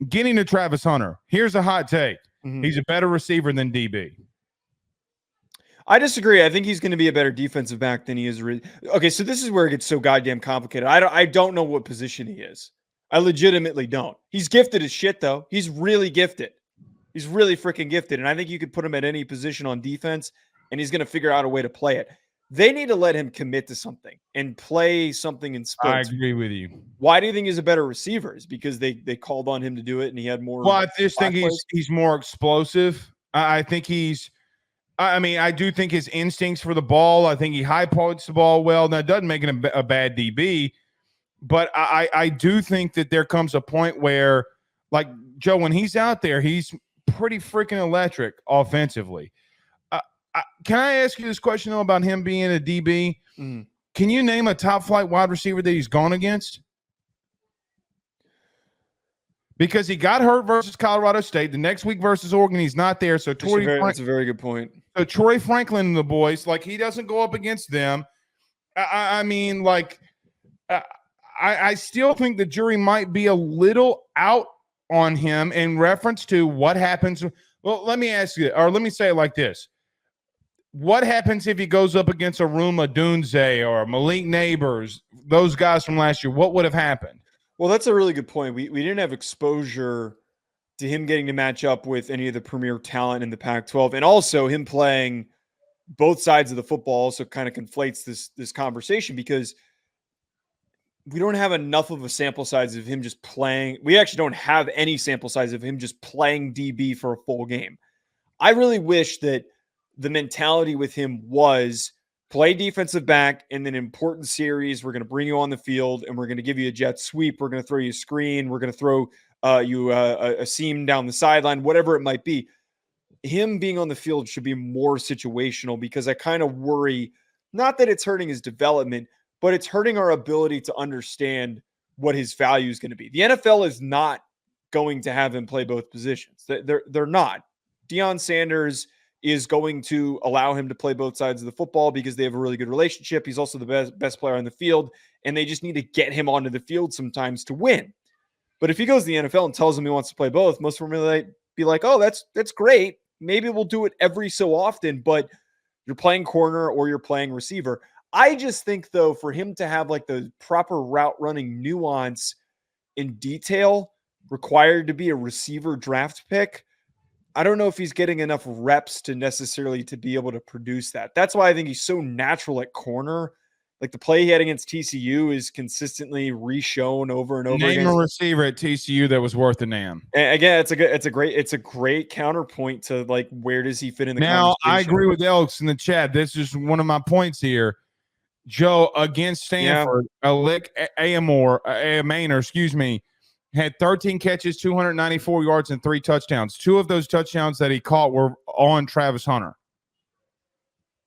getting to Travis Hunter. Here's a hot take. Mm-hmm. He's a better receiver than DB. I disagree. I think he's going to be a better defensive back than he is. Okay, so this is where it gets so goddamn complicated. I don't know what position he is. I legitimately don't. He's gifted as shit, though. He's really gifted. He's really freaking gifted. And I think you could put him at any position on defense, and he's going to figure out a way to play it. They need to let him commit to something and play something in spurts. I agree with you. Why do you think he's a better receiver? Is because they called on him to do it and he had more. Well, I just think he's more explosive. I think I do think his instincts for the ball, I think he high points the ball well. Now, it doesn't make him a bad DB, but I do think that there comes a point where, like, Joe, when he's out there, he's pretty freaking electric offensively. Can I ask you this question, though, about him being a DB? Mm-hmm. Can you name a top-flight wide receiver that he's gone against? Because he got hurt versus Colorado State. The next week versus Oregon, he's not there. So that's a very good point. So Troy Franklin and the boys, like, he doesn't go up against them. I still think the jury might be a little out on him in reference to what happens. Well, let me ask you, or let me say it like this. What happens if he goes up against Aruma Dunze or Malik Neighbors, those guys from last year? What would have happened? Well, that's a really good point. We didn't have exposure to him getting to match up with any of the premier talent in the Pac-12, and also him playing both sides of the football also kind of conflates this conversation because we don't have enough of a sample size of him just playing. We actually don't have any sample size of him just playing DB for a full game. I really wish that the mentality with him was play defensive back in an important series. We're going to bring you on the field and we're going to give you a jet sweep. We're going to throw you a screen. We're going to throw you a seam down the sideline, whatever it might be. Him being on the field should be more situational because I kind of worry, not that it's hurting his development, but it's hurting our ability to understand what his value is going to be. The NFL is not going to have him play both positions. They're not. Deion Sanders is going to allow him to play both sides of the football because they have a really good relationship. He's also the best player on the field, and they just need to get him onto the field sometimes to win. But if he goes to the NFL and tells them he wants to play both, most of them will be like, oh, that's great. Maybe we'll do it every so often, but you're playing corner or you're playing receiver. I just think, though, for him to have like the proper route running nuance in detail required to be a receiver draft pick, I don't know if he's getting enough reps to necessarily to be able to produce that. That's why I think he's so natural at corner. Like the play he had against TCU is consistently re-shown over and over again. Name a receiver at TCU that was worth a name. And again, it's a great counterpoint to like where does he fit in the Now, I agree with Elks in the chat. This is one of my points here. Joe, against Stanford, Amainer, excuse me, had 13 catches, 294 yards, and 3 touchdowns. 2 of those touchdowns that he caught were on Travis Hunter.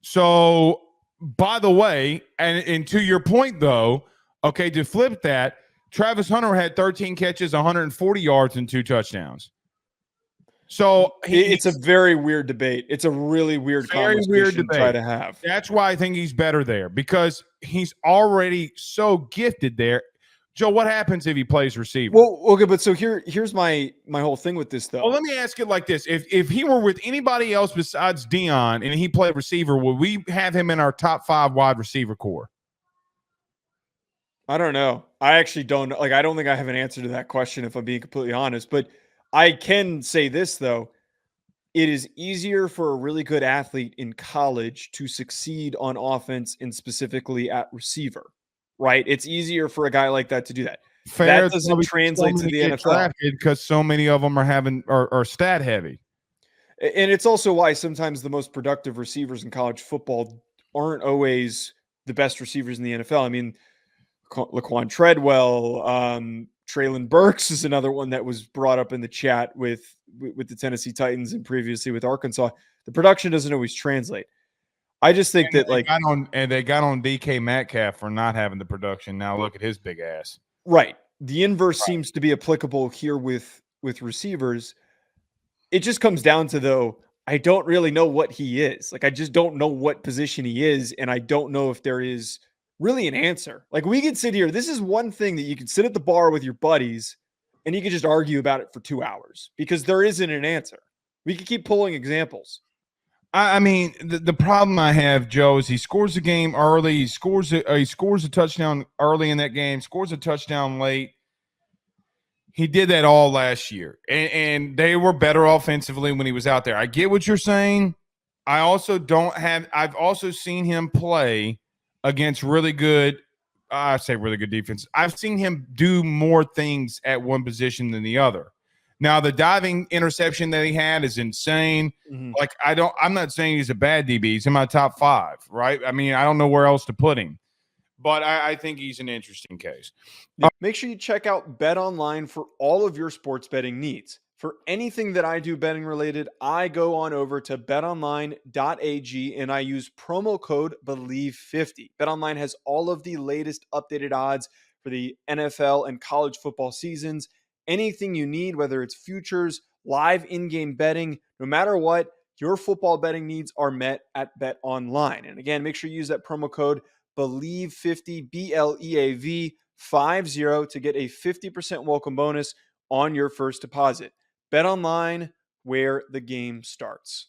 So, by the way, and to your point, though, okay, to flip that, Travis Hunter had 13 catches, 140 yards, and 2 touchdowns. So it's a very weird debate. It's a really weird conversation to try to have. That's why I think he's better there because he's already so gifted there. Joe, what happens if he plays receiver? Well, okay, but so here's my whole thing with this, though. Well, let me ask it like this. If he were with anybody else besides Deion and he played receiver, would we have him in our top 5 wide receiver core? I don't know. I actually don't. Like, I don't think I have an answer to that question, if I'm being completely honest. But I can say this, though. It is easier for a really good athlete in college to succeed on offense and specifically at receiver. Right? It's easier for a guy like that to do that. Fair, that doesn't translate to the NFL because so many of them are stat heavy. And it's also why sometimes the most productive receivers in college football aren't always the best receivers in the NFL. I mean, Laquan Treadwell, Traylon Burks is another one that was brought up in the chat with the Tennessee Titans and previously with Arkansas. The production doesn't always translate. I just think that they got on DK Metcalf for not having the production. Now look at his big ass. Right. The inverse seems to be applicable here with receivers. It just comes down to, though, I don't really know what he is. Like, I just don't know what position he is, and I don't know if there is really an answer. Like, we could sit here. This is one thing that you could sit at the bar with your buddies And you could just argue about it for 2 hours because there isn't an answer. We could keep pulling examples. I mean, the problem I have, Joe, is he scores a game early. He scores a touchdown early in that game, scores a touchdown late. He did that all last year, and they were better offensively when he was out there. I get what you're saying. I also don't have – I've also seen him play against really good – I say really good defense. I've seen him do more things at one position than the other. Now, the diving interception that he had is insane. Mm-hmm. Like, I'm not saying he's a bad DB. He's in my top 5, right? I mean, I don't know where else to put him. But I think he's an interesting case. Yeah. Make sure you check out Bet Online for all of your sports betting needs. For anything that I do betting related, I go on over to betonline.ag and I use promo code BELIEVE50. BetOnline has all of the latest updated odds for the NFL and college football seasons. Anything you need, whether it's futures, live in-game betting, no matter what, your football betting needs are met at BetOnline. And again, make sure you use that promo code BELIEVE50, BLEAV 50 to get a 50% welcome bonus on your first deposit. Bet Online, where the game starts.